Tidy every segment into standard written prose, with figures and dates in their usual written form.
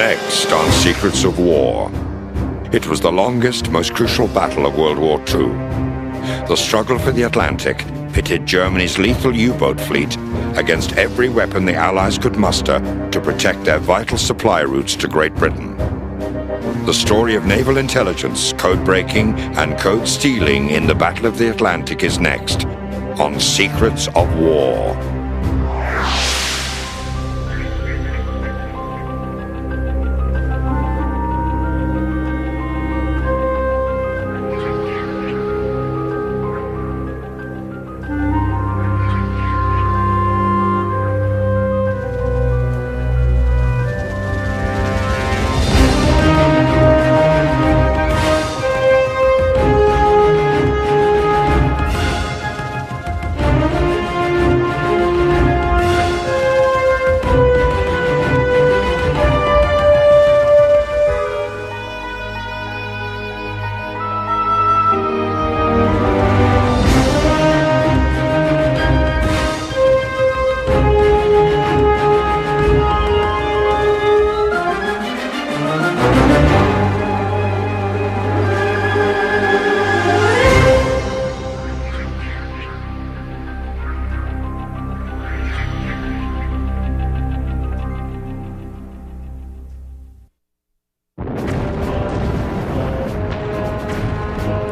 Next on Secrets of War. It was the longest, most crucial battle of World War II. The struggle for the Atlantic pitted Germany's lethal U-boat fleet against every weapon the Allies could muster to protect their vital supply routes to Great Britain. The story of naval intelligence, code-breaking, and code-stealing in the Battle of the Atlantic is next on Secrets of War.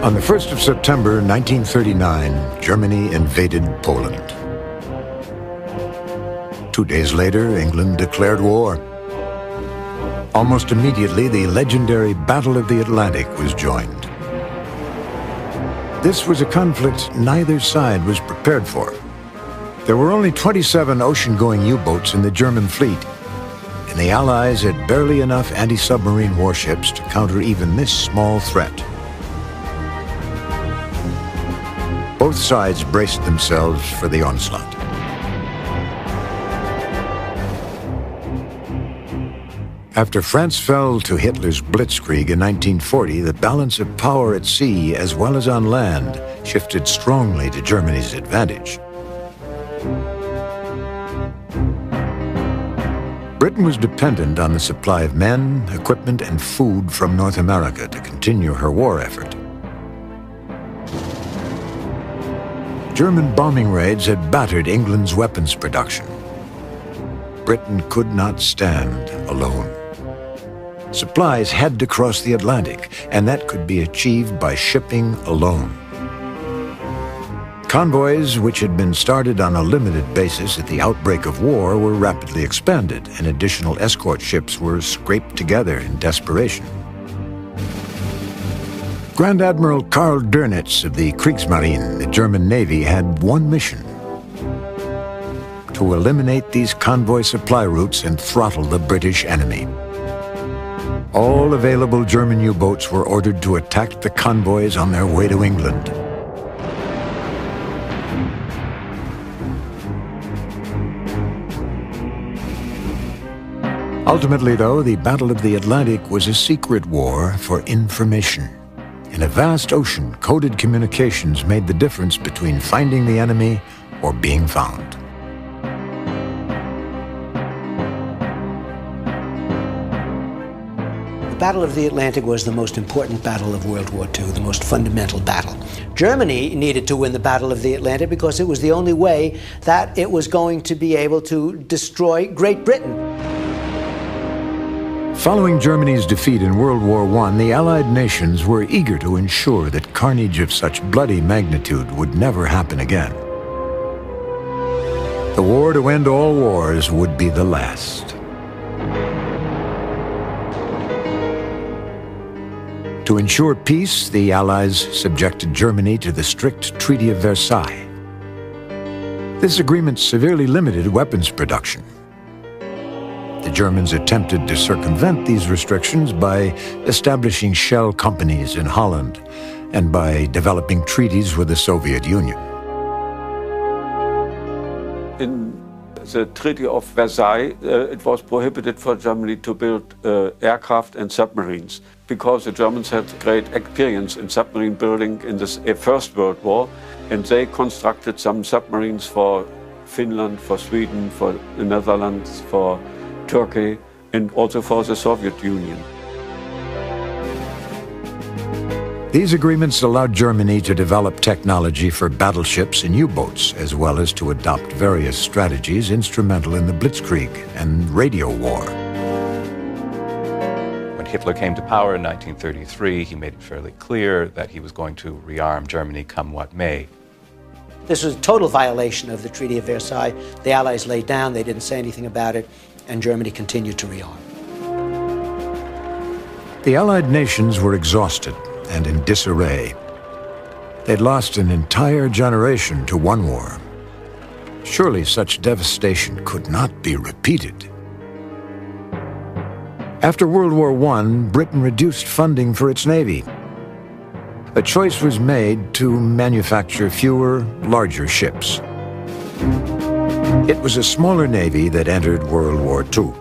On the 1st of September 1939, Germany invaded Poland. 2 days later, England declared war. Almost immediately, the legendary Battle of the Atlantic was joined. This was a conflict neither side was prepared for. There were only 27 ocean-going U-boats in the German fleet, and the Allies had barely enough anti-submarine warships to counter even this small threat. Both sides braced themselves for the onslaught. After France fell to Hitler's blitzkrieg in 1940, the balance of power at sea as well as on land shifted strongly to Germany's advantage. Britain was dependent on the supply of men, equipment, and food from North America to continue her war effort. German bombing raids had battered England's weapons production. Britain could not stand alone. Supplies had to cross the Atlantic, and that could be achieved by shipping alone. Convoys, which had been started on a limited basis at the outbreak of war, were rapidly expanded, and additional escort ships were scraped together in desperation. Grand Admiral Karl Dönitz of the Kriegsmarine, the German Navy, had one mission: to eliminate these convoy supply routes and throttle the British enemy. All available German U-boats were ordered to attack the convoys on their way to England. Ultimately, though, the Battle of the Atlantic was a secret war for information. In a vast ocean, coded communications made the difference between finding the enemy or being found. The Battle of the Atlantic was the most important battle of World War II, the most fundamental battle. Germany needed to win the Battle of the Atlantic because it was the only way that it was going to be able to destroy Great Britain. Following Germany's defeat in World War I, the Allied nations were eager to ensure that carnage of such bloody magnitude would never happen again. The war to end all wars would be the last. To ensure peace, the Allies subjected Germany to the strict Treaty of Versailles. This agreement severely limited weapons production. The Germans attempted to circumvent these restrictions by establishing shell companies in Holland and by developing treaties with the Soviet Union. In the Treaty of Versailles, it was prohibited for Germany to build aircraft and submarines because the Germans had great experience in submarine building in the First World War, and they constructed some submarines for Finland, for Sweden, for the Netherlands, for Turkey, and also for the Soviet Union. These agreements allowed Germany to develop technology for battleships and U-boats, as well as to adopt various strategies instrumental in the Blitzkrieg and radio war. When Hitler came to power in 1933, he made it fairly clear that he was going to rearm Germany come what may. This was a total violation of the Treaty of Versailles. The Allies laid down, they didn't say anything about it, and Germany continued to rearm. The Allied nations were exhausted and in disarray. They'd lost an entire generation to one war. Surely such devastation could not be repeated. After World War I, Britain reduced funding for its navy. A choice was made to manufacture fewer, larger ships. It was a smaller navy that entered World War II.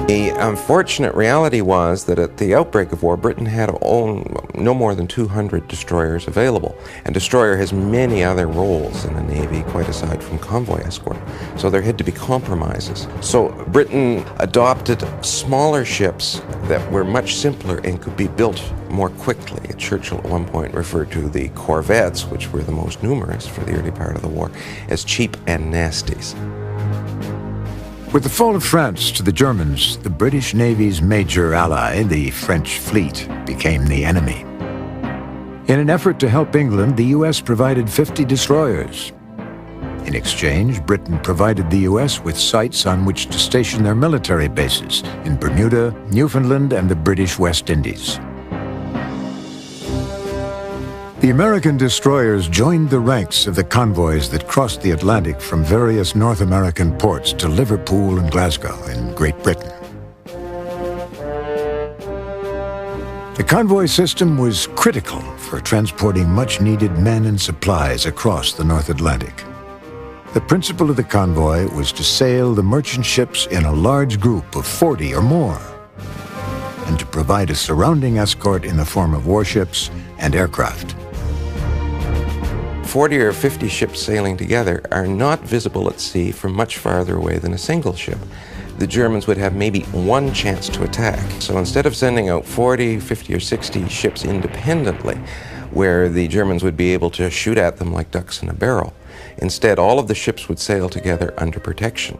The unfortunate reality was that at the outbreak of war, Britain had no more than 200 destroyers available. And destroyer has many other roles in the Navy, quite aside from convoy escort. So there had to be compromises. So Britain adopted smaller ships that were much simpler and could be built more quickly. Churchill at one point referred to the corvettes, which were the most numerous for the early part of the war, as cheap and nasties. With the fall of France to the Germans, the British Navy's major ally, the French fleet, became the enemy. In an effort to help England, the U.S. provided 50 destroyers. In exchange, Britain provided the U.S. with sites on which to station their military bases in Bermuda, Newfoundland, and the British West Indies. The American destroyers joined the ranks of the convoys that crossed the Atlantic from various North American ports to Liverpool and Glasgow in Great Britain. The convoy system was critical for transporting much-needed men and supplies across the North Atlantic. The principle of the convoy was to sail the merchant ships in a large group of 40 or more, and to provide a surrounding escort in the form of warships and aircraft. 40 or 50 ships sailing together are not visible at sea from much farther away than a single ship. The Germans would have maybe one chance to attack. So instead of sending out 40, 50, or 60 ships independently, where the Germans would be able to shoot at them like ducks in a barrel, instead all of the ships would sail together under protection.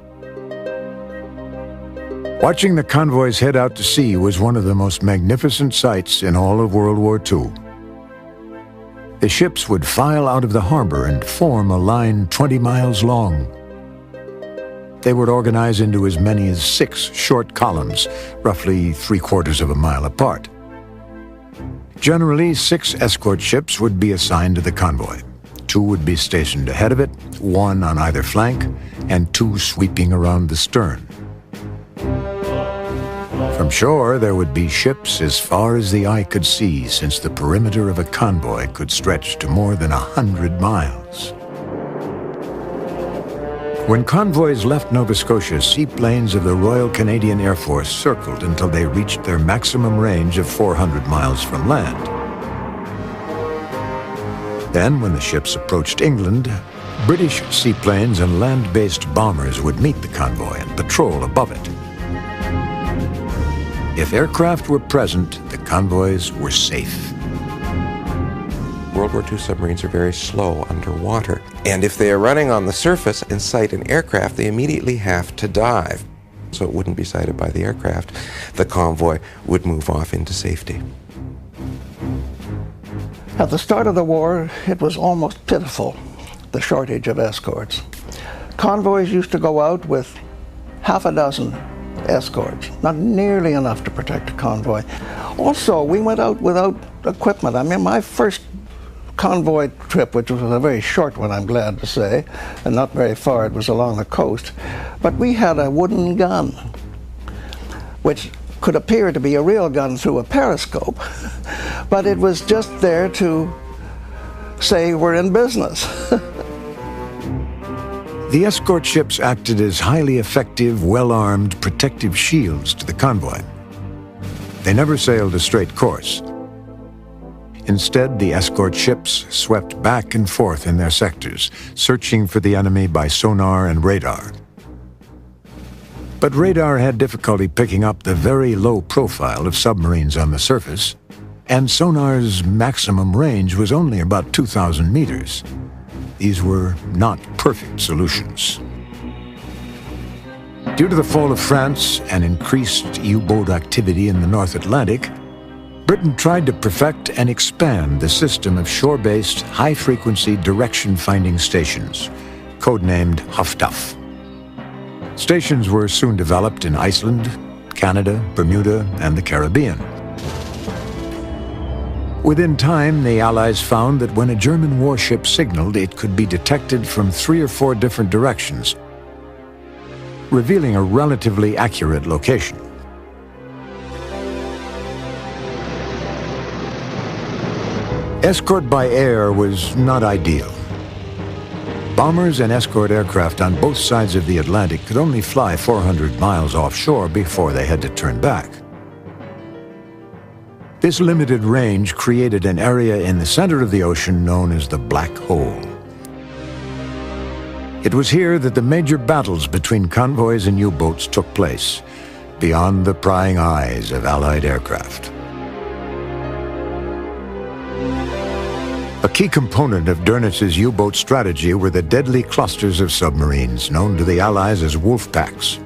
Watching the convoys head out to sea was one of the most magnificent sights in all of World War II. The ships would file out of the harbor and form a line 20 miles long. They would organize into as many as 6 short columns, roughly 3/4 of a mile apart. Generally, 6 escort ships would be assigned to the convoy. 2 would be stationed ahead of it, 1 on either flank, and 2 sweeping around the stern. From shore, there would be ships as far as the eye could see, since the perimeter of a convoy could stretch to more than 100 miles. When convoys left Nova Scotia, seaplanes of the Royal Canadian Air Force circled until they reached their maximum range of 400 miles from land. Then, when the ships approached England, British seaplanes and land-based bombers would meet the convoy and patrol above it. If aircraft were present, the convoys were safe. World War II submarines are very slow underwater, and if they are running on the surface and sight an aircraft, they immediately have to dive. So it wouldn't be sighted by the aircraft. The convoy would move off into safety. At the start of the war, it was almost pitiful, the shortage of escorts. Convoys used to go out with half a dozen escorts, not nearly enough to protect a convoy. Also, we went out without equipment. I mean, my first convoy trip, which was a very short one, I'm glad to say, and not very far, it was along the coast, but we had a wooden gun, which could appear to be a real gun through a periscope, but it was just there to say we're in business. The escort ships acted as highly effective, well-armed, protective shields to the convoy. They never sailed a straight course. Instead, the escort ships swept back and forth in their sectors, searching for the enemy by sonar and radar. But radar had difficulty picking up the very low profile of submarines on the surface, and sonar's maximum range was only about 2,000 meters. These were not perfect solutions. Due to the fall of France and increased U-boat activity in the North Atlantic, Britain tried to perfect and expand the system of shore-based, high-frequency direction-finding stations, codenamed HFDUF. Stations were soon developed in Iceland, Canada, Bermuda, and the Caribbean. Within time, the Allies found that when a German warship signaled, it could be detected from 3 or 4 different directions, revealing a relatively accurate location. Escort by air was not ideal. Bombers and escort aircraft on both sides of the Atlantic could only fly 400 miles offshore before they had to turn back. This limited range created an area in the center of the ocean known as the Black Hole. It was here that the major battles between convoys and U-boats took place, beyond the prying eyes of Allied aircraft. A key component of Dönitz's U-boat strategy were the deadly clusters of submarines, known to the Allies as wolf packs.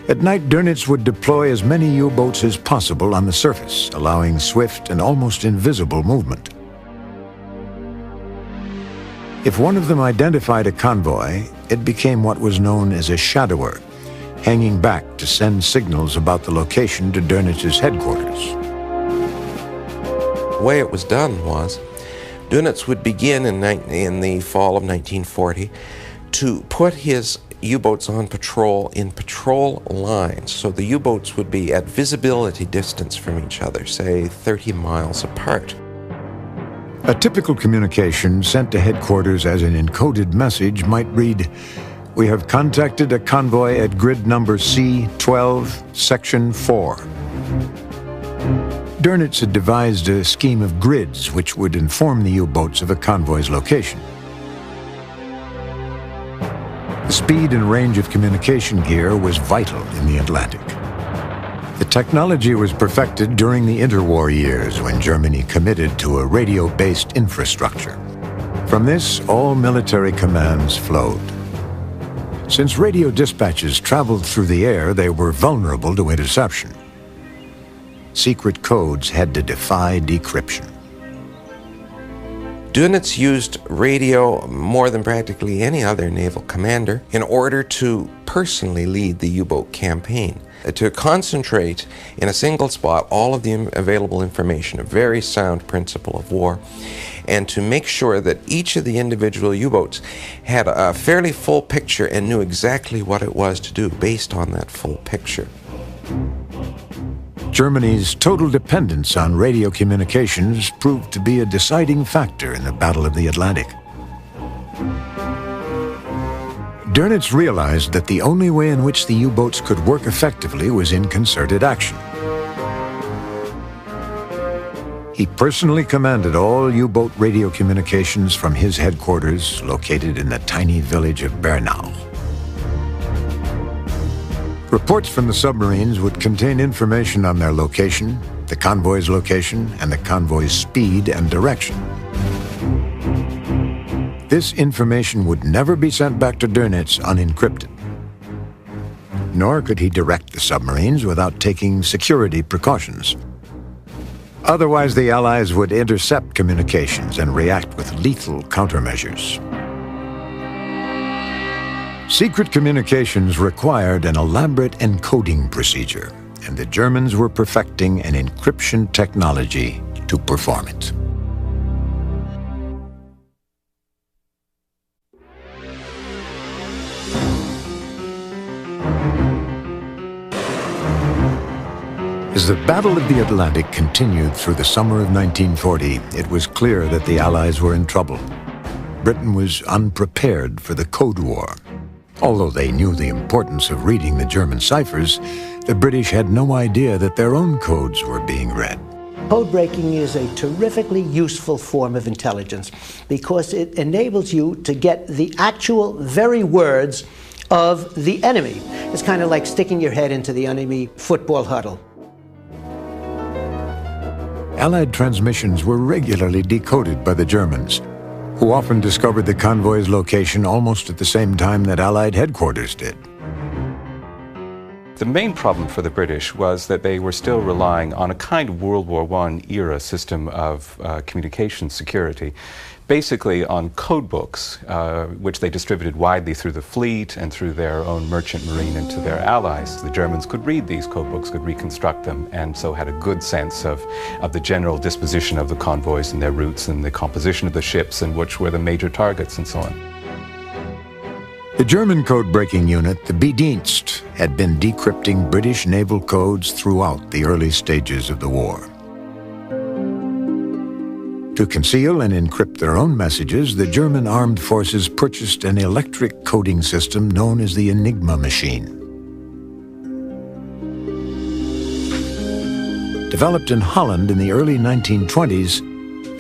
At night, Dönitz would deploy as many U-boats as possible on the surface, allowing swift and almost invisible movement. If one of them identified a convoy, it became what was known as a shadower, hanging back to send signals about the location to Dönitz's headquarters. The way it was done was, Dönitz would begin in the fall of 1940 to put his U-boats on patrol in patrol lines. So the U-boats would be at visibility distance from each other, say 30 miles apart. A typical communication sent to headquarters as an encoded message might read, "We have contacted a convoy at grid number C12, section 4. Dönitz had devised a scheme of grids which would inform the U-boats of a convoy's location. The speed and range of communication gear was vital in the Atlantic. The technology was perfected during the interwar years when Germany committed to a radio-based infrastructure. From this, all military commands flowed. Since radio dispatches traveled through the air, they were vulnerable to interception. Secret codes had to defy decryption. Dönitz used radio more than practically any other naval commander in order to personally lead the U-boat campaign, to concentrate in a single spot all of the available information, a very sound principle of war, and to make sure that each of the individual U-boats had a fairly full picture and knew exactly what it was to do based on that full picture. Germany's total dependence on radio communications proved to be a deciding factor in the Battle of the Atlantic. Dönitz realized that the only way in which the U-boats could work effectively was in concerted action. He personally commanded all U-boat radio communications from his headquarters, located in the tiny village of Bernau. Reports from the submarines would contain information on their location, the convoy's location, and the convoy's speed and direction. This information would never be sent back to Dönitz unencrypted. Nor could he direct the submarines without taking security precautions. Otherwise, the Allies would intercept communications and react with lethal countermeasures. Secret communications required an elaborate encoding procedure, and the Germans were perfecting an encryption technology to perform it. As the Battle of the Atlantic continued through the summer of 1940, it was clear that the Allies were in trouble. Britain was unprepared for the Code War. Although they knew the importance of reading the German ciphers, the British had no idea that their own codes were being read. Code breaking is a terrifically useful form of intelligence because it enables you to get the actual very words of the enemy. It's kind of like sticking your head into the enemy football huddle. Allied transmissions were regularly decoded by the Germans, who often discovered the convoy's location almost at the same time that Allied headquarters did. The main problem for the British was that they were still relying on a kind of World War I era system of communication security, basically on code books, which they distributed widely through the fleet and through their own merchant marine and to their allies. The Germans could read these code books, could reconstruct them, and so had a good sense of the general disposition of the convoys and their routes and the composition of the ships and which were the major targets and so on. The German code-breaking unit, the Bedienst, had been decrypting British naval codes throughout the early stages of the war. To conceal and encrypt their own messages, the German armed forces purchased an electric coding system known as the Enigma machine. Developed in Holland in the early 1920s,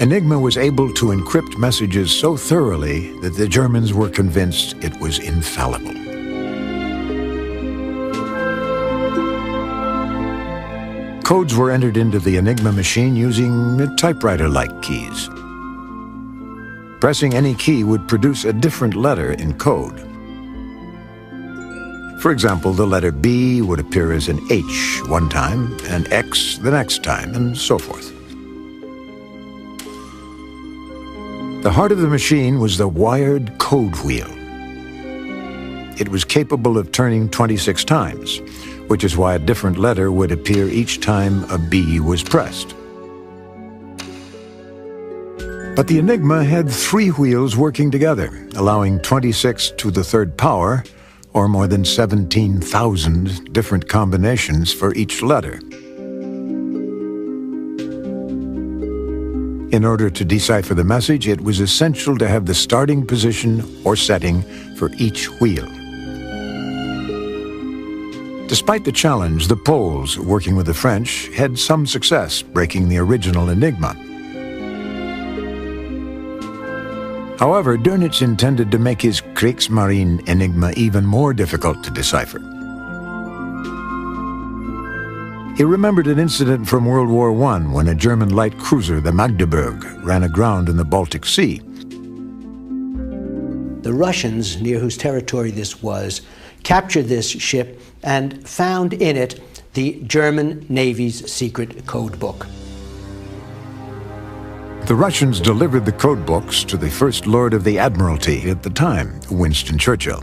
Enigma was able to encrypt messages so thoroughly that the Germans were convinced it was infallible. Codes were entered into the Enigma machine using typewriter-like keys. Pressing any key would produce a different letter in code. For example, the letter B would appear as an H one time, and X the next time, and so forth. The heart of the machine was the wired code wheel. It was capable of turning 26 times, which is why a different letter would appear each time a B was pressed. But the Enigma had 3 wheels working together, allowing 26 to the 3rd power, or more than 17,000 different combinations for each letter. In order to decipher the message, it was essential to have the starting position or setting for each wheel. Despite the challenge, the Poles, working with the French, had some success breaking the original Enigma. However, Dönitz intended to make his Kriegsmarine Enigma even more difficult to decipher. He remembered an incident from World War I when a German light cruiser, the Magdeburg, ran aground in the Baltic Sea. The Russians, near whose territory this was, captured this ship and found in it the German Navy's secret code book. The Russians delivered the code books to the First Lord of the Admiralty at the time, Winston Churchill.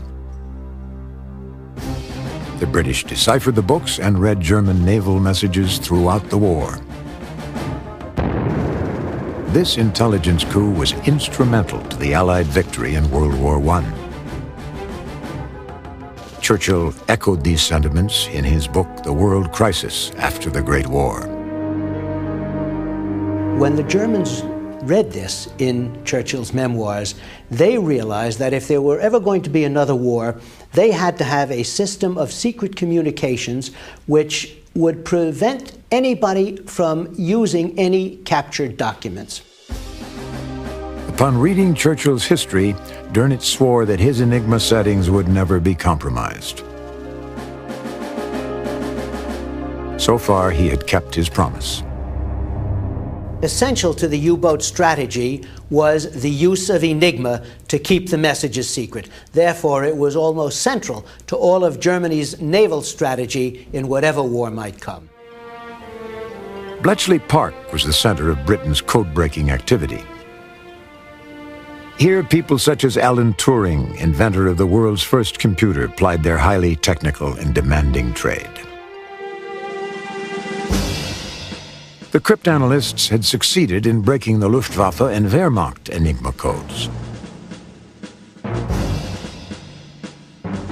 The British deciphered the books and read German naval messages throughout the war. This intelligence coup was instrumental to the Allied victory in World War I. Churchill echoed these sentiments in his book, The World Crisis After the Great War. When the Germans read this in Churchill's memoirs, they realized that if there were ever going to be another war, they had to have a system of secret communications which would prevent anybody from using any captured documents. Upon reading Churchill's history, Dönitz swore that his Enigma settings would never be compromised. So far, he had kept his promise. Essential to the U-boat strategy was the use of Enigma to keep the messages secret. Therefore, it was almost central to all of Germany's naval strategy in whatever war might come. Bletchley Park was the center of Britain's code-breaking activity. Here, people such as Alan Turing, inventor of the world's first computer, plied their highly technical and demanding trade. The cryptanalysts had succeeded in breaking the Luftwaffe and Wehrmacht Enigma codes.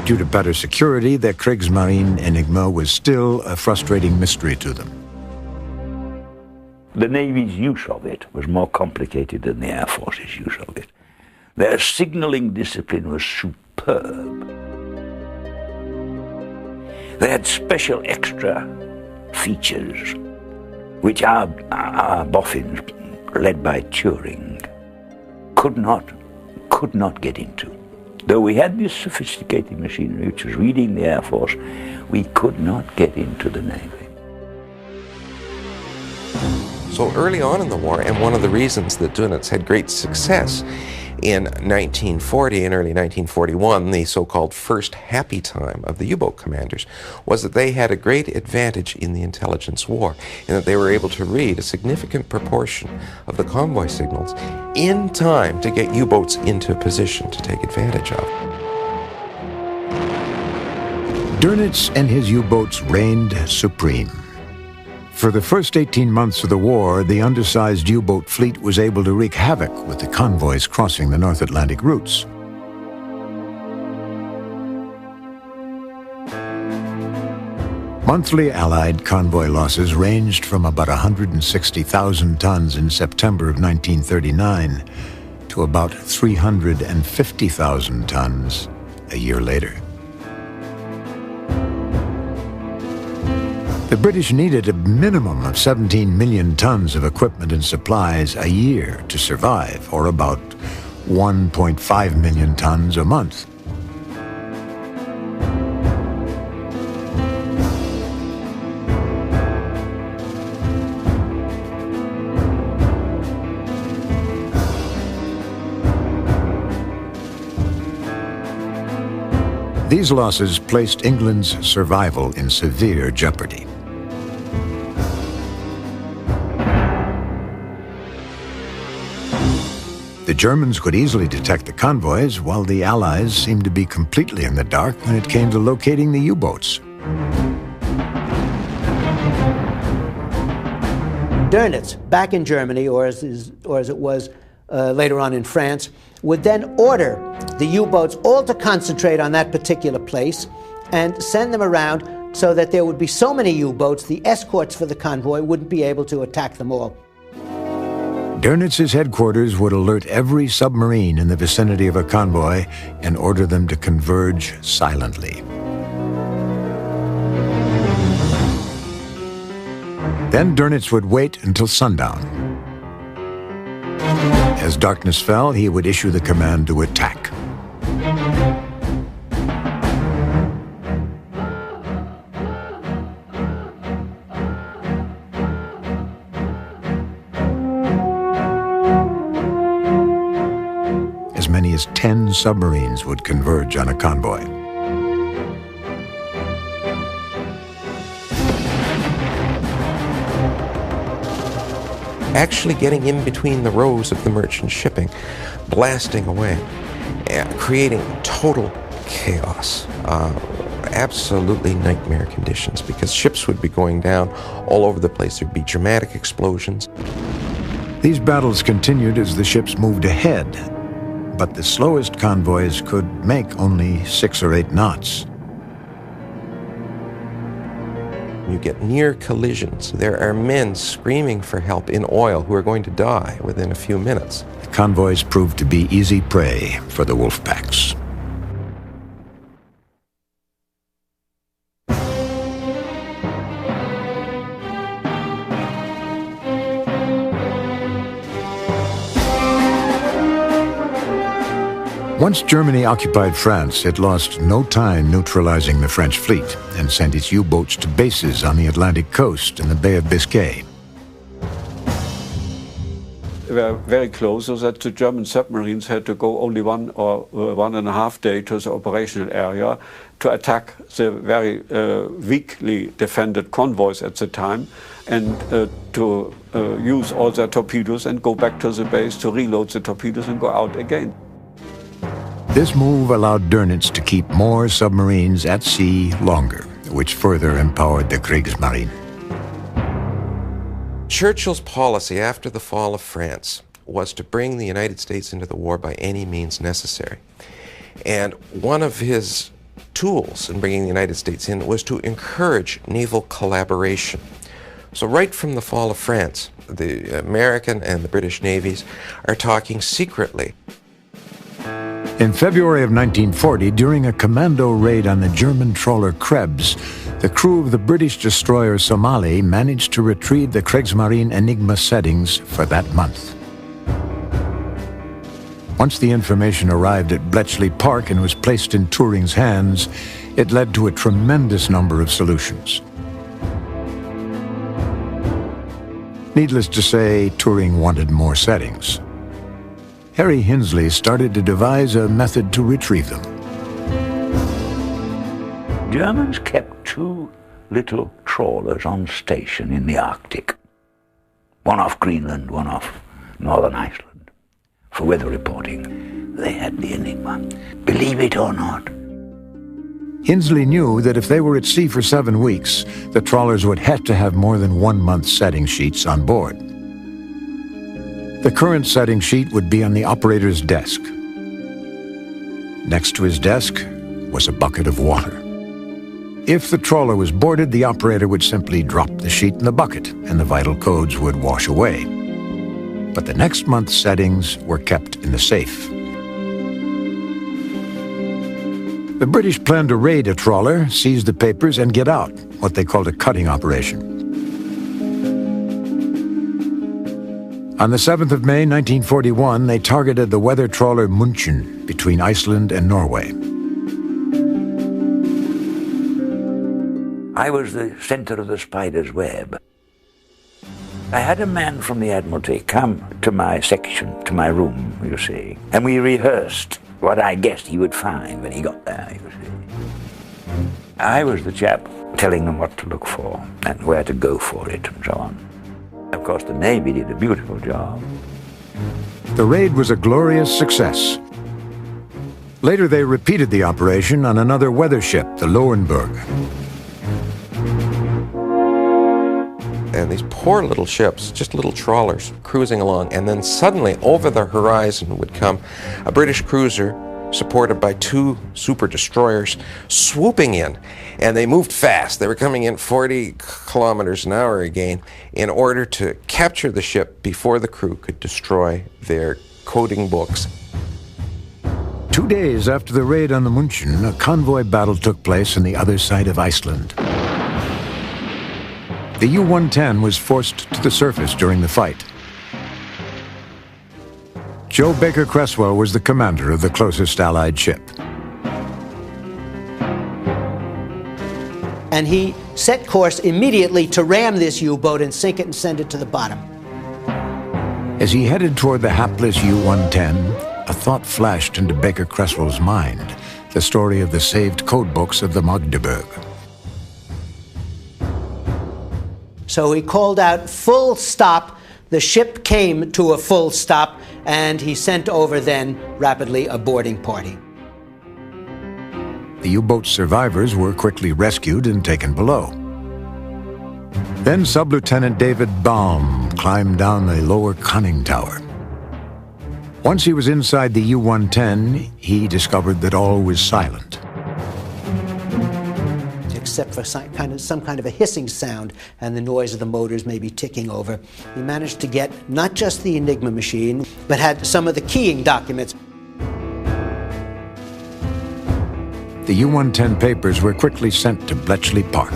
Due to better security, the Kriegsmarine Enigma was still a frustrating mystery to them. The Navy's use of it was more complicated than the Air Force's use of it. Their signaling discipline was superb. They had special extra features which our boffins, led by Turing, could not get into. Though we had this sophisticated machinery which was reading the Air Force, we could not get into the Navy. So early on in the war, and one of the reasons that Dönitz had great success in 1940 and early 1941, the so-called first happy time of the U-boat commanders, was that they had a great advantage in the intelligence war, in that they were able to read a significant proportion of the convoy signals in time to get U-boats into a position to take advantage of. Dönitz and his U-boats reigned supreme. For the first 18 months of the war, the undersized U-boat fleet was able to wreak havoc with the convoys crossing the North Atlantic routes. Monthly Allied convoy losses ranged from about 160,000 tons in September of 1939 to about 350,000 tons a year later. The British needed a minimum of 17 million tons of equipment and supplies a year to survive, or about 1.5 million tons a month. These losses placed England's survival in severe jeopardy. The Germans could easily detect the convoys, while the Allies seemed to be completely in the dark when it came to locating the U-boats. Dönitz, back in Germany, or as it was later on in France, would then order the U-boats all to concentrate on that particular place and send them around so that there would be so many U-boats, the escorts for the convoy wouldn't be able to attack them all. Dönitz's headquarters would alert every submarine in the vicinity of a convoy and order them to converge silently. Then Dönitz would wait until sundown. As darkness fell, he would issue the command to attack. As many as 10 submarines would converge on a convoy. Actually getting in between the rows of the merchant shipping, blasting away, creating total chaos. Absolutely nightmare conditions, because ships would be going down all over the place. There'd be dramatic explosions. These battles continued as the ships moved ahead, but the slowest convoys could make only 6 or 8 knots. You get near collisions. There are men screaming for help in oil who are going to die within a few minutes. The convoys proved to be easy prey for the wolf packs. Once Germany occupied France, it lost no time neutralizing the French fleet and sent its U-boats to bases on the Atlantic coast in the Bay of Biscay. We were very close, so that the German submarines had to go only 1 or 1.5 days to the operational area to attack the very weakly defended convoys at the time, and to use all their torpedoes and go back to the base to reload the torpedoes and go out again. This move allowed Dönitz to keep more submarines at sea longer, which further empowered the Kriegsmarine. Churchill's policy after the fall of France was to bring the United States into the war by any means necessary. And one of his tools in bringing the United States in was to encourage naval collaboration. So right from the fall of France, the American and the British navies are talking secretly. In February of 1940, during a commando raid on the German trawler Krebs, the crew of the British destroyer Somali managed to retrieve the Kriegsmarine Enigma settings for that month. Once the information arrived at Bletchley Park and was placed in Turing's hands, it led to a tremendous number of solutions. Needless to say, Turing wanted more settings. Harry Hinsley started to devise a method to retrieve them. Germans kept two little trawlers on station in the Arctic. One off Greenland, one off Northern Iceland. For weather reporting, they had the Enigma. Believe it or not. Hinsley knew that if they were at sea for 7 weeks, the trawlers would have to have more than 1 month's setting sheets on board. The current setting sheet would be on the operator's desk. Next to his desk was a bucket of water. If the trawler was boarded, the operator would simply drop the sheet in the bucket and the vital codes would wash away. But the next month's settings were kept in the safe. The British planned to raid a trawler, seize the papers, and get out, what they called a cutting operation. On the 7th of May, 1941, they targeted the weather trawler München between Iceland and Norway. I was the center of the spider's web. I had a man from the Admiralty come to my section, to my room, you see, and we rehearsed what I guessed he would find when he got there, you see. I was the chap telling them what to look for and where to go for it and so on. Of course, the Navy did a beautiful job. The raid was a glorious success. Later, they repeated the operation on another weather ship, the Lauenburg. And these poor little ships, just little trawlers, cruising along, and then suddenly over the horizon would come a British cruiser supported by 2 super destroyers swooping in, and they moved fast. They were coming in 40 kilometers an hour again in order to capture the ship before the crew could destroy their coding books. 2 days after the raid on the München, a convoy battle took place on the other side of Iceland. The U-110 was forced to the surface during the fight. Joe Baker Creswell was the commander of the closest Allied ship. And he set course immediately to ram this U-boat and sink it and send it to the bottom. As he headed toward the hapless U-110, a thought flashed into Baker Creswell's mind, the story of the saved codebooks of the Magdeburg. So he called out, "Full stop." The ship came to a full stop, and he sent over then rapidly a boarding party. The U-boat survivors were quickly rescued and taken below. Then Sub-Lieutenant David Baum climbed down the lower conning tower. Once he was inside the U-110, he discovered that all was silent. Except for some kind of a hissing sound and the noise of the motors maybe ticking over. He managed to get not just the Enigma machine, but had some of the keying documents. The U-110 papers were quickly sent to Bletchley Park.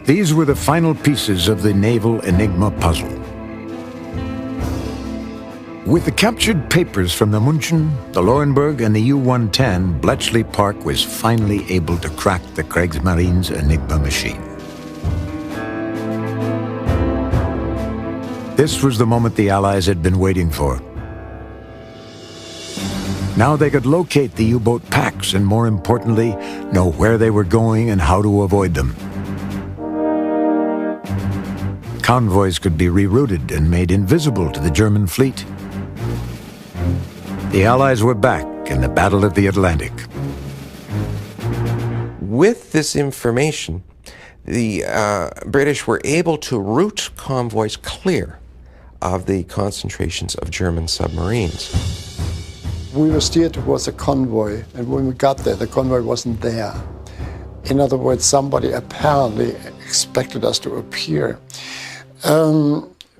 These were the final pieces of the naval Enigma puzzle. With the captured papers from the München, the Lauenburg, and the U-110, Bletchley Park was finally able to crack the Kriegsmarine's Enigma machine. This was the moment the Allies had been waiting for. Now they could locate the U-boat packs and, more importantly, know where they were going and how to avoid them. Convoys could be rerouted and made invisible to the German fleet. The Allies were back in the Battle of the Atlantic. With this information, the British were able to route convoys clear of the concentrations of German submarines. We were steered towards a convoy, and when we got there, the convoy wasn't there. In other words, somebody apparently expected us to appear.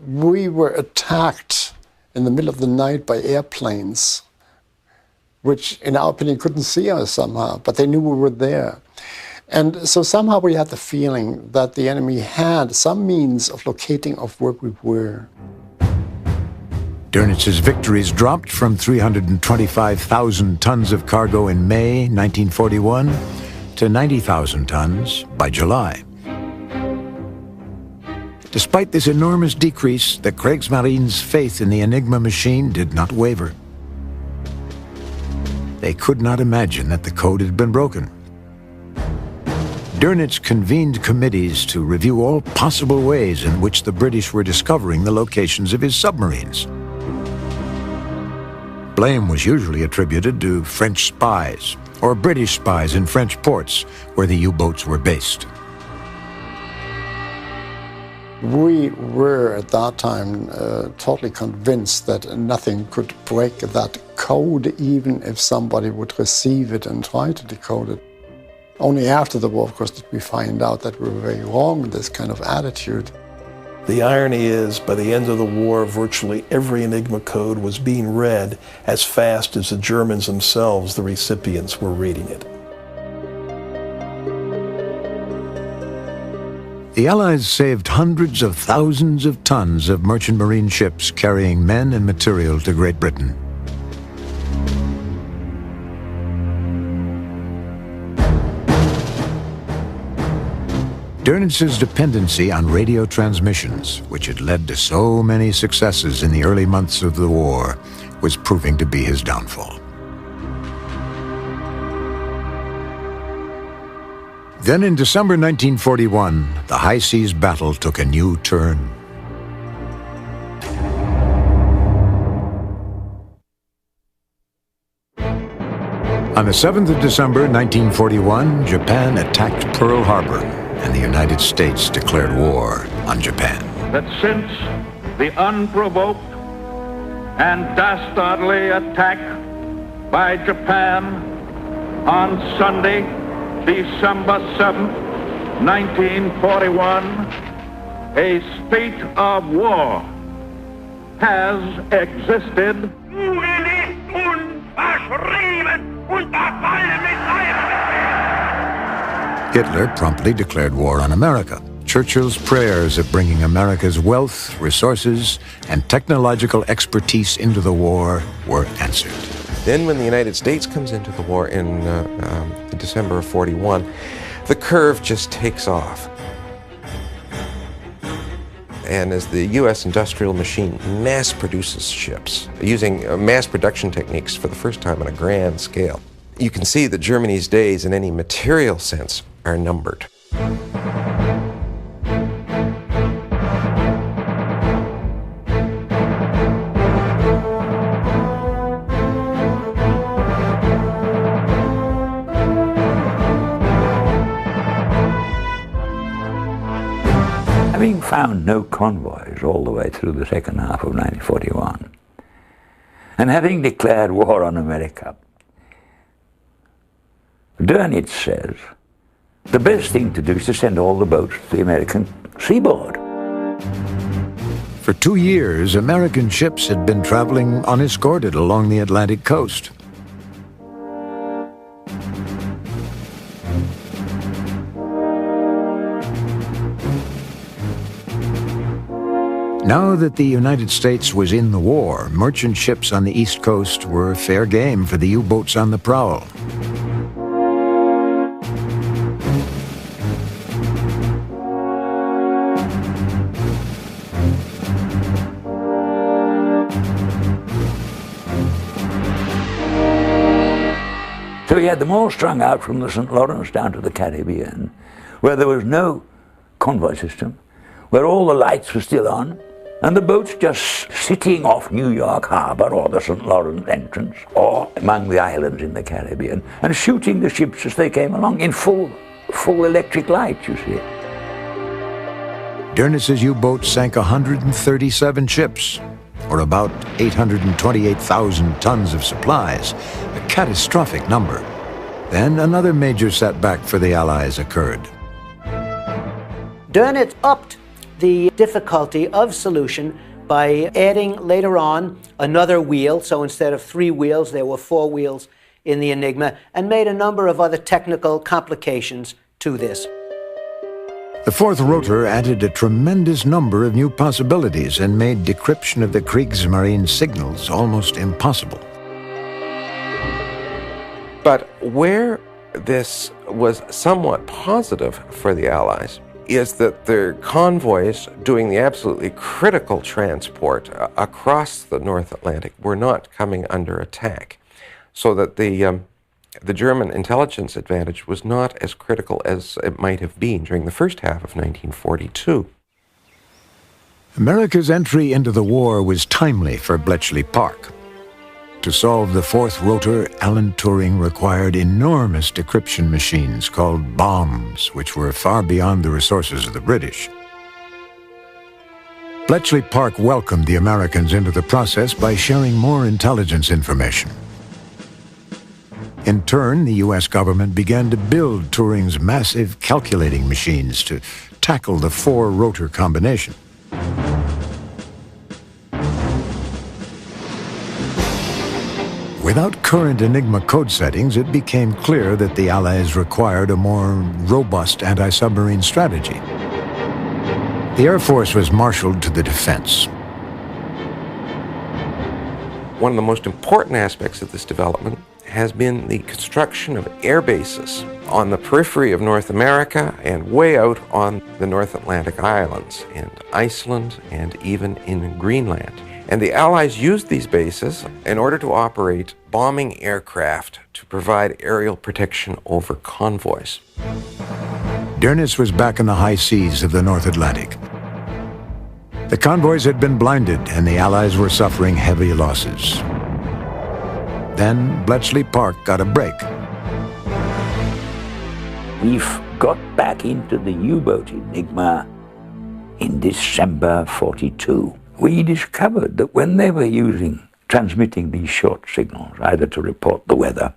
We were attacked in the middle of the night by airplanes, which in our opinion couldn't see us somehow, but they knew we were there. And so somehow we had the feeling that the enemy had some means of locating of where we were. Dönitz's victories dropped from 325,000 tons of cargo in May 1941 to 90,000 tons by July. Despite this enormous decrease, the Kriegsmarine's faith in the Enigma machine did not waver. They could not imagine that the code had been broken. Dönitz convened committees to review all possible ways in which the British were discovering the locations of his submarines. Blame was usually attributed to French spies or British spies in French ports where the U-boats were based. We were at that time totally convinced that nothing could break that code, even if somebody would receive it and try to decode it. Only after the war, of course, did we find out that we were very wrong with this kind of attitude. The irony is, by the end of the war, virtually every Enigma code was being read as fast as the Germans themselves, the recipients, were reading it. The Allies saved hundreds of thousands of tons of merchant marine ships carrying men and material to Great Britain. Dönitz's dependency on radio transmissions, which had led to so many successes in the early months of the war, was proving to be his downfall. Then in December 1941, the high seas battle took a new turn. On the 7th of December 1941, Japan attacked Pearl Harbor, and the United States declared war on Japan. That since the unprovoked and dastardly attack by Japan on Sunday, December 7th, 1941, a state of war has existed. Hitler promptly declared war on America. Churchill's prayers of bringing America's wealth, resources, and technological expertise into the war were answered. Then when the United States comes into the war in December of 41, the curve just takes off. And as the U.S. industrial machine mass produces ships, using mass production techniques for the first time on a grand scale, you can see that Germany's days in any material sense are numbered. Having found no convoys all the way through the second half of 1941, and having declared war on America, Dönitz says the best thing to do is to send all the boats to the American seaboard. For 2 years, American ships had been traveling unescorted along the Atlantic coast. Now that the United States was in the war, merchant ships on the East Coast were fair game for the U-boats on the prowl. So we had them all strung out from the St. Lawrence down to the Caribbean, where there was no convoy system, where all the lights were still on, and the boats just sitting off New York Harbor or the St. Lawrence entrance or among the islands in the Caribbean and shooting the ships as they came along in full electric light, you see. Dönitz's U-boats sank 137 ships, or about 828,000 tons of supplies, a catastrophic number. Then another major setback for the Allies occurred. Dönitz upped the difficulty of solution by adding later on another wheel. So instead of 3 wheels, there were 4 wheels in the Enigma, and made a number of other technical complications to this. The 4th rotor added a tremendous number of new possibilities and made decryption of the Kriegsmarine signals almost impossible. But where this was somewhat positive for the Allies is that their convoys doing the absolutely critical transport across the North Atlantic were not coming under attack, so that the German intelligence advantage was not as critical as it might have been during the first half of 1942. America's entry into the war was timely for Bletchley Park. To solve the 4th rotor, Alan Turing required enormous decryption machines called bombs, which were far beyond the resources of the British. Bletchley Park welcomed the Americans into the process by sharing more intelligence information. In turn, the U.S. government began to build Turing's massive calculating machines to tackle the 4-rotor combination. Without current Enigma code settings, it became clear that the Allies required a more robust anti-submarine strategy. The Air Force was marshaled to the defense. One of the most important aspects of this development has been the construction of air bases on the periphery of North America and way out on the North Atlantic islands, in Iceland and even in Greenland. And the Allies used these bases in order to operate bombing aircraft to provide aerial protection over convoys. Dearness was back in the high seas of the North Atlantic. The convoys had been blinded, and the Allies were suffering heavy losses. Then Bletchley Park got a break. We've got back into the U-boat Enigma in December 42. We discovered that when they were transmitting these short signals, either to report the weather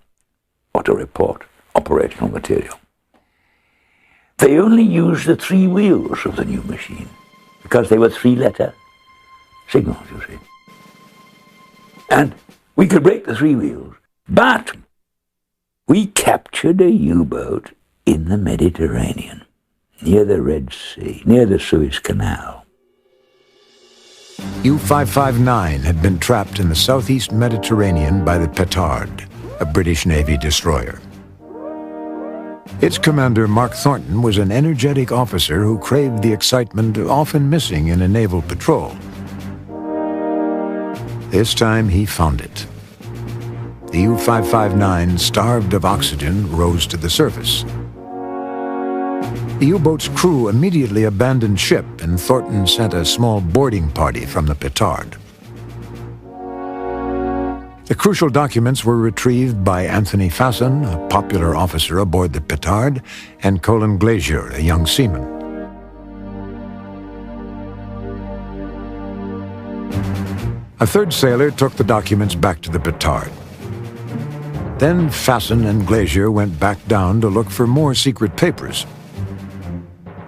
or to report operational material, they only used the 3 wheels of the new machine, because they were 3-letter signals, you see. And we could break the 3 wheels, but we captured a U-boat in the Mediterranean, near the Red Sea, near the Suez Canal. U-559 had been trapped in the southeast Mediterranean by the Petard, a British Navy destroyer. Its commander, Mark Thornton, was an energetic officer who craved the excitement often missing in a naval patrol. This time he found it. The U-559, starved of oxygen, rose to the surface. The U-boat's crew immediately abandoned ship, and Thornton sent a small boarding party from the Petard. The crucial documents were retrieved by Anthony Fasson, a popular officer aboard the Petard, and Colin Glazier, a young seaman. A 3rd sailor took the documents back to the Petard. Then Fasson and Glazier went back down to look for more secret papers.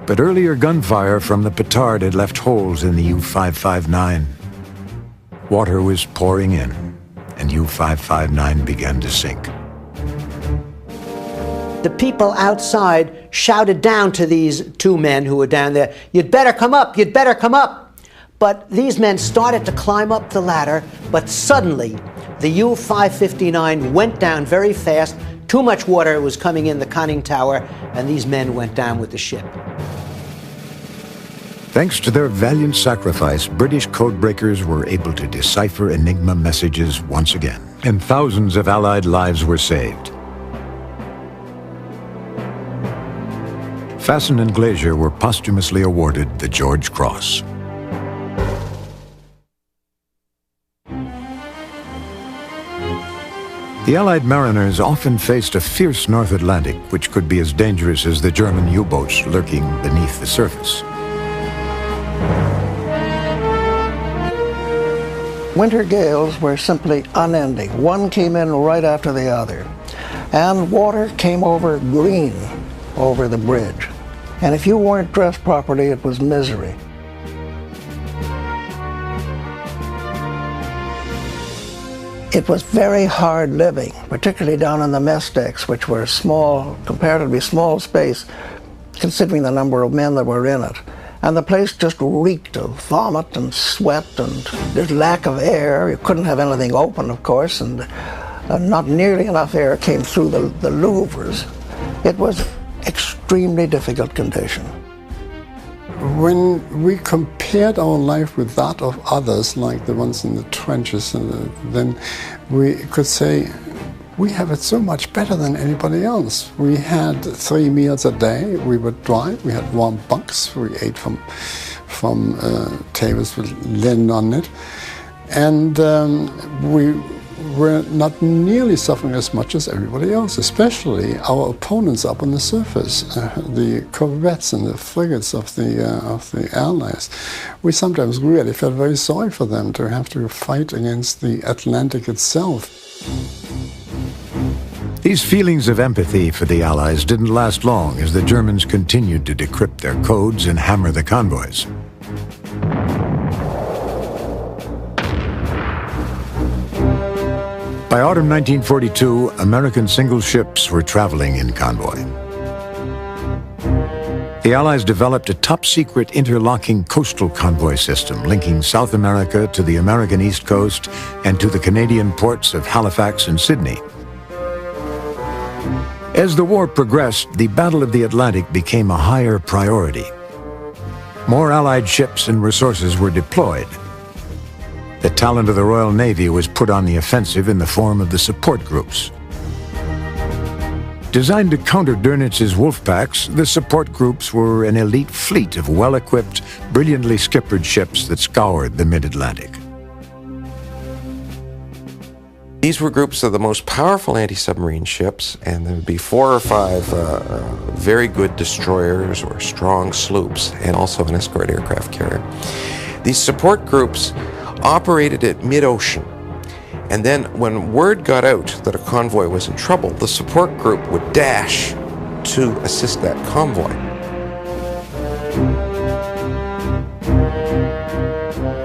But earlier gunfire from the Petard had left holes in the U-559. Water was pouring in, and U-559 began to sink. The people outside shouted down to these 2 men who were down there, "You'd better come up, you'd better come up." But these men started to climb up the ladder, but suddenly the U-559 went down very fast. Too much water was coming in the conning tower, and these men went down with the ship. Thanks to their valiant sacrifice, British codebreakers were able to decipher Enigma messages once again, and thousands of Allied lives were saved. Fasson and Glazier were posthumously awarded the George Cross. The Allied mariners often faced a fierce North Atlantic, which could be as dangerous as the German U-boats lurking beneath the surface. Winter gales were simply unending. One came in right after the other. And water came over green over the bridge. And if you weren't dressed properly, it was misery. It was very hard living, particularly down on the mess decks, which were small, comparatively small space, considering the number of men that were in it. And the place just reeked of vomit and sweat, and there's lack of air. You couldn't have anything open, of course, and not nearly enough air came through the louvres. It was extremely difficult condition. When we compared our life with that of others, like the ones in the trenches, then we could say, we have it so much better than anybody else. We had 3 meals a day, we were dry, we had warm bunks, we ate from tables with linen on it, and we were not nearly suffering as much as everybody else, especially our opponents up on the surface, the corvettes and the frigates of the Allies. We sometimes really felt very sorry for them to have to fight against the Atlantic itself. These feelings of empathy for the Allies didn't last long as the Germans continued to decrypt their codes and hammer the convoys. By autumn 1942, American single ships were traveling in convoy. The Allies developed a top-secret interlocking coastal convoy system linking South America to the American East Coast and to the Canadian ports of Halifax and Sydney. As the war progressed, the Battle of the Atlantic became a higher priority. More Allied ships and resources were deployed. The talent of the Royal Navy was put on the offensive in the form of the support groups. Designed to counter Dönitz's wolf packs, the support groups were an elite fleet of well-equipped, brilliantly skippered ships that scoured the mid-Atlantic. These were groups of the most powerful anti-submarine ships, and there would be 4 or 5 very good destroyers or strong sloops, and also an escort aircraft carrier. These support groups operated at mid-ocean, and then when word got out that a convoy was in trouble, the support group would dash to assist that convoy.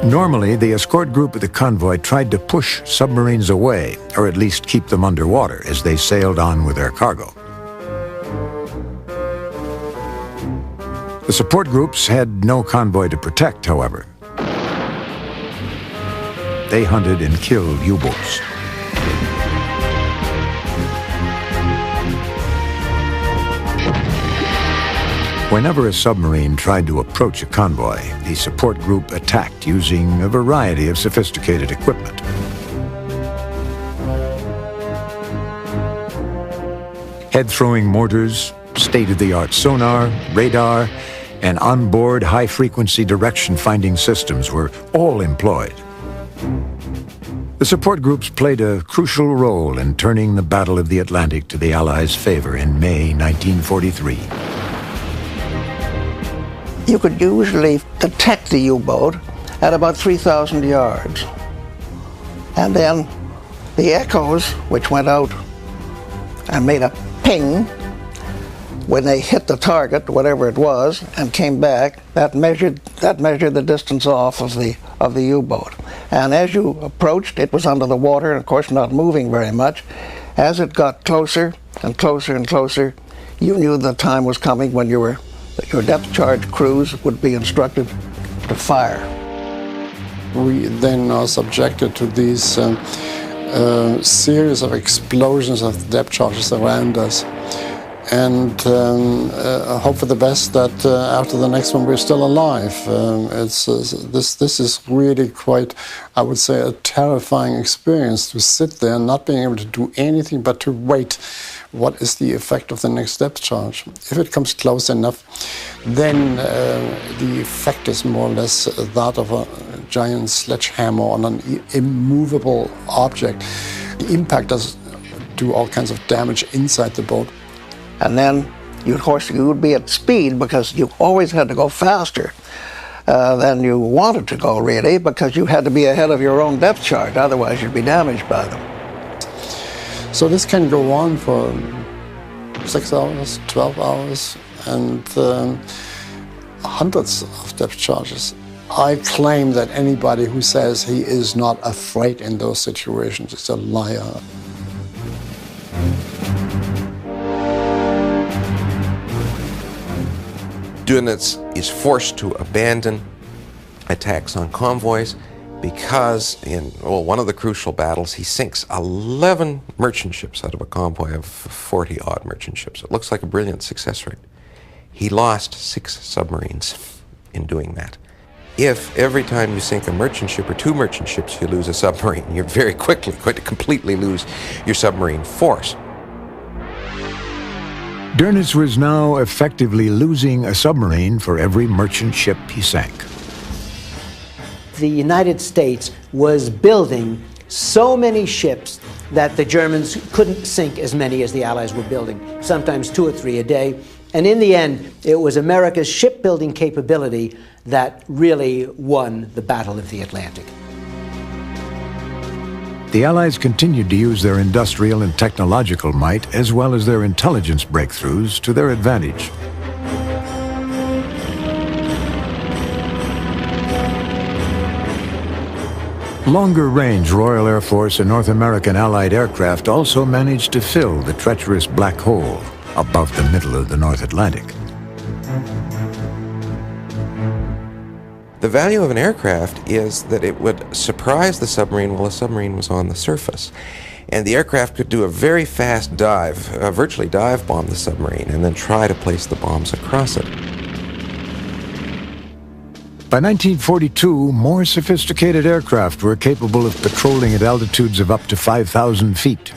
Normally, the escort group of the convoy tried to push submarines away, or at least keep them underwater as they sailed on with their cargo. The support groups had no convoy to protect, however. They hunted and killed U-boats. Whenever a submarine tried to approach a convoy, the support group attacked using a variety of sophisticated equipment. Head-throwing mortars, state-of-the-art sonar, radar, and onboard high-frequency direction-finding systems were all employed. The support groups played a crucial role in turning the Battle of the Atlantic to the Allies' favor in May 1943. You could usually detect the U-boat at about 3,000 yards. And then the echoes, which went out and made a ping when they hit the target, whatever it was, and came back, that measured the distance off of the U-boat. And as you approached, it was under the water, and of course not moving very much. As it got closer and closer and closer, you knew the time was coming when your depth charge crews would be instructed to fire. We then are subjected to these series of explosions of depth charges around us, and hope for the best that after the next one we're still alive. This is really quite, I would say, a terrifying experience to sit there not being able to do anything but to wait. What is the effect of the next depth charge? If it comes close enough, then the effect is more or less that of a giant sledgehammer on an immovable object. The impact does do all kinds of damage inside the boat. And then you would be at speed because you always had to go faster than you wanted to go, really, because you had to be ahead of your own depth charge, otherwise you'd be damaged by them. So this can go on for 6 hours, 12 hours, and hundreds of depth charges. I claim that anybody who says he is not afraid in those situations is a liar. Dönitz is forced to abandon attacks on convoys because in one of the crucial battles he sinks 11 merchant ships out of a convoy of 40-odd merchant ships. It looks like a brilliant success rate. He lost 6 submarines in doing that. If every time you sink a merchant ship or 2 merchant ships you lose a submarine, you're very quickly going to completely lose your submarine force. Dönitz was now effectively losing a submarine for every merchant ship he sank. The United States was building so many ships that the Germans couldn't sink as many as the Allies were building, sometimes 2 or 3 a day. And in the end, it was America's shipbuilding capability that really won the Battle of the Atlantic. The Allies continued to use their industrial and technological might, as well as their intelligence breakthroughs, to their advantage. Longer-range Royal Air Force and North American Allied aircraft also managed to fill the treacherous black hole above the middle of the North Atlantic. The value of an aircraft is that it would surprise the submarine while the submarine was on the surface. And the aircraft could do a very fast dive, virtually dive bomb the submarine, and then try to place the bombs across it. By 1942, more sophisticated aircraft were capable of patrolling at altitudes of up to 5,000 feet.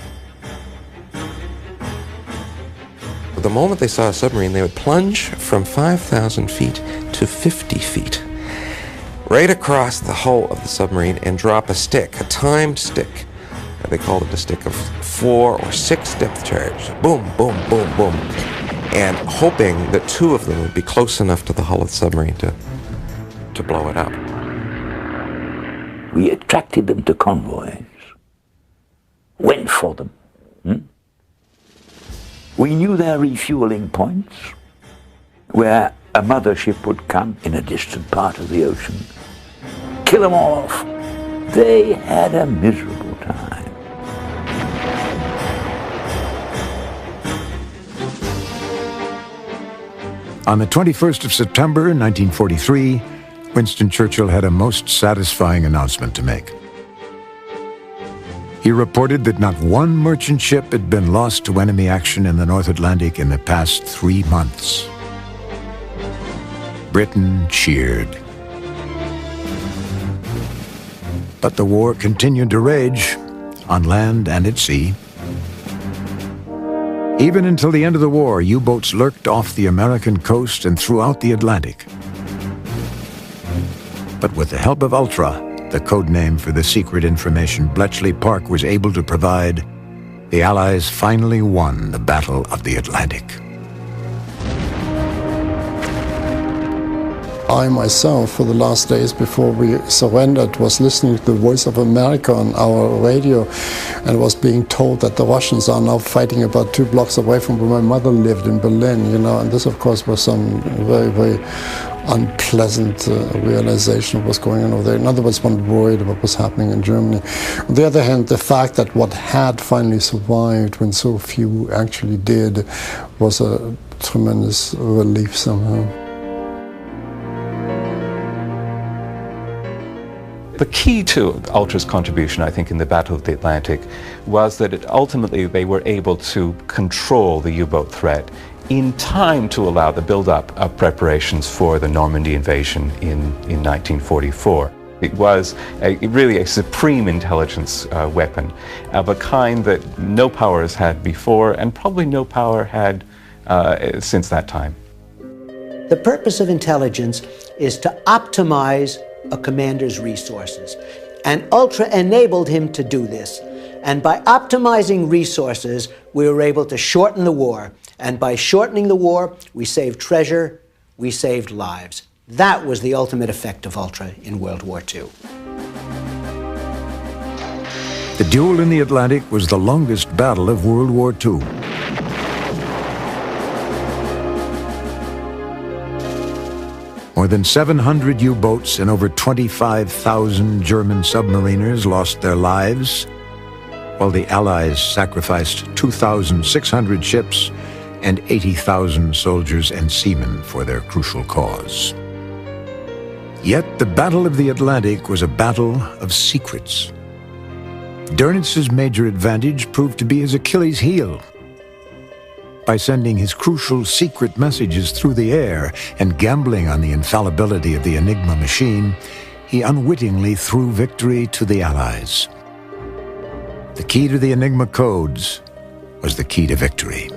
The moment they saw a submarine, they would plunge from 5,000 feet to 50 feet, right across the hull of the submarine, and drop a stick, a timed stick. They called it a stick of 4 or 6 depth charge. Boom, boom, boom, boom. And hoping that 2 of them would be close enough to the hull of the submarine to blow it up. We attracted them to convoys, went for them. We knew their refueling points, where a mothership would come in a distant part of the ocean, kill them all off. They had a miserable time. On the 21st of September, 1943, Winston Churchill had a most satisfying announcement to make. He reported that not one merchant ship had been lost to enemy action in the North Atlantic in the past 3 months. Britain cheered. But the war continued to rage, on land and at sea. Even until the end of the war, U-boats lurked off the American coast and throughout the Atlantic. But with the help of Ultra, the code name for the secret information Bletchley Park was able to provide, the Allies finally won the Battle of the Atlantic. I myself, for the last days before we surrendered, was listening to the Voice of America on our radio and was being told that the Russians are now fighting about 2 blocks away from where my mother lived in Berlin, you know, and this of course was some very, very unpleasant realization of what's going on over there. In other words, one worried about what was happening in Germany. On the other hand, the fact that what had finally survived when so few actually did was a tremendous relief somehow. The key to Ultra's contribution, I think, in the Battle of the Atlantic was that ultimately they were able to control the U-boat threat in time to allow the build-up of preparations for the Normandy invasion in 1944. It was really a supreme intelligence weapon of a kind that no powers had before, and probably no power had since that time. The purpose of intelligence is to optimize a commander's resources. And Ultra enabled him to do this. And by optimizing resources, we were able to shorten the war. And by shortening the war, we saved treasure, we saved lives. That was the ultimate effect of Ultra in World War II. The duel in the Atlantic was the longest battle of World War II. More More than 700 U-boats and over 25,000 German submariners lost their lives, while the Allies sacrificed 2,600 ships and 80,000 soldiers and seamen for their crucial cause. Yet the Battle of the Atlantic was a battle of secrets. Dönitz's major advantage proved to be his Achilles heel. By sending his crucial secret messages through the air and gambling on the infallibility of the Enigma machine, he unwittingly threw victory to the Allies. The key to the Enigma codes was the key to victory.